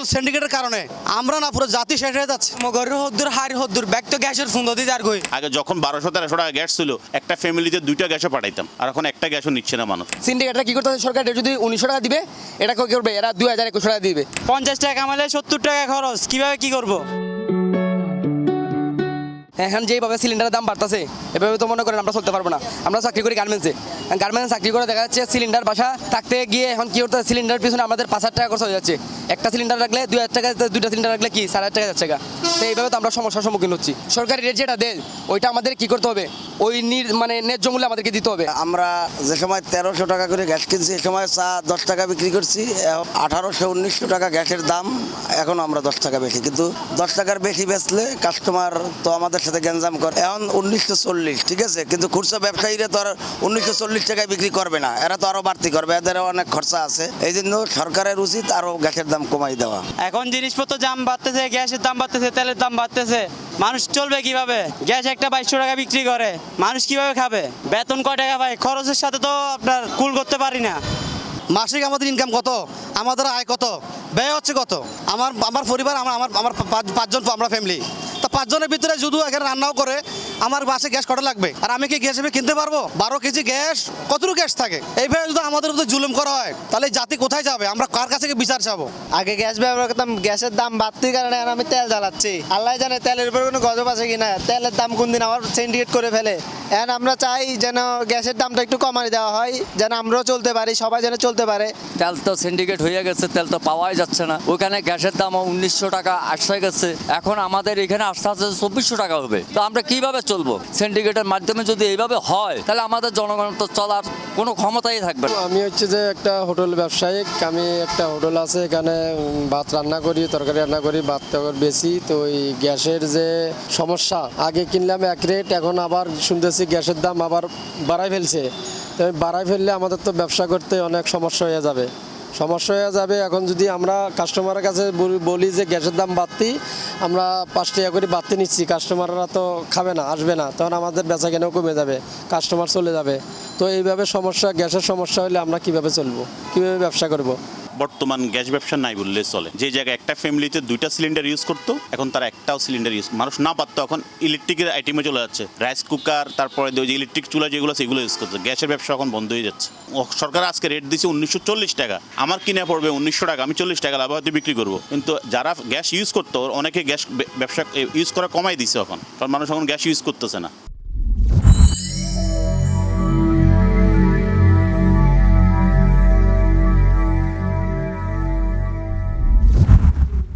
সকল সিন্ডিকেটের কারণে আমরা না পুরো জাতি শেষ হয়ে যাচ্ছে। মগরের হদ্দুর হাড়ি হদ্দুর ব্যাগ তো গ্যাসের সুন্দর দিয়ে আর কই আগে যখন 1200-1300 টাকা গ্যাস ছিল একটা ফ্যামিলিতে 2টা গ্যাসও পাঠাইতাম, আর এখন একটা গ্যাসও নিচ্ছে না মানুষ। সিন্ডিকেটরা কি করতে সরকার যদি 1900 টাকা দিবে, এটা কি করবে? এরা 2021 টাকা দিবে। 50 টাকা কামালে 70 টাকা খরচ, কিভাবে কি করব? এখন যেভাবে সিলিন্ডারের দাম বাড়তেছে, এভাবে তো মনে করেন আমরা চলতে পারবো না। আমরা চাকরি করি গার্মেন্টসে, চাকরি করে দেখা যাচ্ছে সিলিন্ডার বাসা থাকতে গিয়ে এখন কি করতে সিলিন্ডার পিছনে আমাদের 5,000 টাকা খরচ হয়ে যাচ্ছে। একটা সিলিন্ডার রাখলে 2,000 টাকা, 2টা সিলিন্ডার রাখলে কি 4,000 টাকা যাচ্ছে। তো এইভাবে তো আমরা সমস্যার সম্মুখীন হচ্ছি। সরকারি রেট যেটা দেয় ওইটা আমাদের কি করতে হবে, ওই মানে ন্যায্য মূল্যে আমাদেরকে দিতে হবে। আমরা যে সময় 1300 টাকা করে গ্যাস কিনছি, সে সময় চা 10 টাকা বিক্রি করছি। 1800-1900 টাকা গ্যাসের দাম, এখন আমরা 10 টাকা বেশি, কিন্তু 10 টাকার বেশি বেচলে কাস্টমার তো আমাদের সাথে গ্যাঞ্জাম করে। এখন 1940, ঠিক আছে, কিন্তু খুচরা ব্যবসায়ীরা তো আর 1940 টাকায় বিক্রি করবে না, এরা তো আরো বাড়তি করবে, এদের অনেক খরচা আছে। এই জন্য সরকারের উচিত আরো গ্যাসের দাম কমাই দেওয়া। এখন জিনিসপত্র দাম বাড়তেছে, গ্যাসের দাম বাড়তেছে, তেলের দাম বাড়তেছে, মানুষ চলবে কিভাবে? গ্যাস একটা 2200 টাকা বিক্রি করে, মানুষ কিভাবে খাবে? বেতন কয় টাকা পায়? খরচের সাথে তো আপনার কুল করতে পারি না। মাসিক আমাদের ইনকাম কত, আমাদের আয় কত, ব্যয় হচ্ছে কত। আমার পরিবার, আমার 5জন আমরা ফ্যামিলি, তা 5 জনের ভিতরে যদি এখানে রান্নাও করে আমার বাসে গ্যাস কটা লাগবে, আর আমি কি গ্যাস কিনতে পারবো? 12 কেজি গ্যাস, কতটুকু গ্যাস থাকে? এইভাবে যদি আমাদের উপরে জুলুম করা হয়, তাহলে এই জাতি কোথায় যাবে? আমরা কার কাছে গিয়ে বিচার চাবো? আগে গ্যাস ব্যবহার করতাম, গ্যাসের দাম বাড়তির কারণে এখন আমি তেল জ্বালাচ্ছি। আল্লাহ জানে তেলের উপর কোনো গজব আছে কিনা, তেলের দাম কোন দিন আবার সিন্ডিকেট করে ফেলে। এখন আমরা চাই যেন গ্যাসের দামটা একটু কমাই দেওয়া হয়, যেন আমরাও চলতে পারি, সবাই যেন চলতে পারে। তেল তো সিন্ডিকেট হয়ে গেছে, তেল তো পাওয়াই যাচ্ছে না। ওখানে গ্যাসের দাম 1900 টাকা আসে গেছে, এখন আমাদের এখানে আস্তে আস্তে 2400 টাকা হবে। তো আমরা কিভাবে চলবো? সিন্ডিকেটের মাধ্যমে যদি এইভাবে হয়, তাহলে আমাদের জনগণ তো চলার কোনো ক্ষমতাই থাকবে না। আমি হচ্ছে যে একটা হোটেল ব্যবসায়িক, আমি একটা হোটেল আছে, এখানে ভাত রান্না করি, তরকারি রান্না করি, ভাত তরকারি বেশি। তো এই গ্যাসের যে সমস্যা, আগে কিনলাম 1 রেট, এখন আবার শুনতেছি গ্যাসের দাম আবার বাড়াই ফেলছে। তো বাড়াই ফেললে আমাদের তো ব্যবসা করতে অনেক সমস্যা হয়ে যাবে। এখন যদি আমরা কাস্টমারের কাছে বলি যে গ্যাসের দাম বাড়তি, আমরা 5 টাকা করে বাড়তি নিচ্ছি, কাস্টমাররা তো খাবে না, আসবে না, তখন আমাদের বেচা কেনাও কমে যাবে, কাস্টমার চলে যাবে। তো এইভাবে সমস্যা, গ্যাসের সমস্যা হলে আমরা কিভাবে চলবো, কিভাবে ব্যবসা করব? বর্তমান গ্যাস ব্যবসা নাই বললে চলে। যে জায়গায় একটা ফ্যামিলিতে 2টা সিলিন্ডার ইউজ করতো, এখন তারা একটাও সিলিন্ডার ইউজ, মানুষ না পারতো, এখন ইলেকট্রিকের আইটেমে চলে যাচ্ছে। রাইস কুকার, তারপরে যে ইলেকট্রিক চুলা যেগুলো সেগুলো ইউজ করছে। গ্যাসের ব্যবসা এখন বন্ধ হয়ে যাচ্ছে। সরকার আজকে রেট দিচ্ছে 1940 টাকা, আমার কিনে পড়বে 1900 টাকা, আমি 40 টাকা লাভ হয়তো বিক্রি করবো। কিন্তু যারা গ্যাস ইউজ করতো অনেকে গ্যাস ব্যবসা ইউজ করা কমাই দিচ্ছে এখন, কারণ মানুষ এখন গ্যাস ইউজ করতেছে না।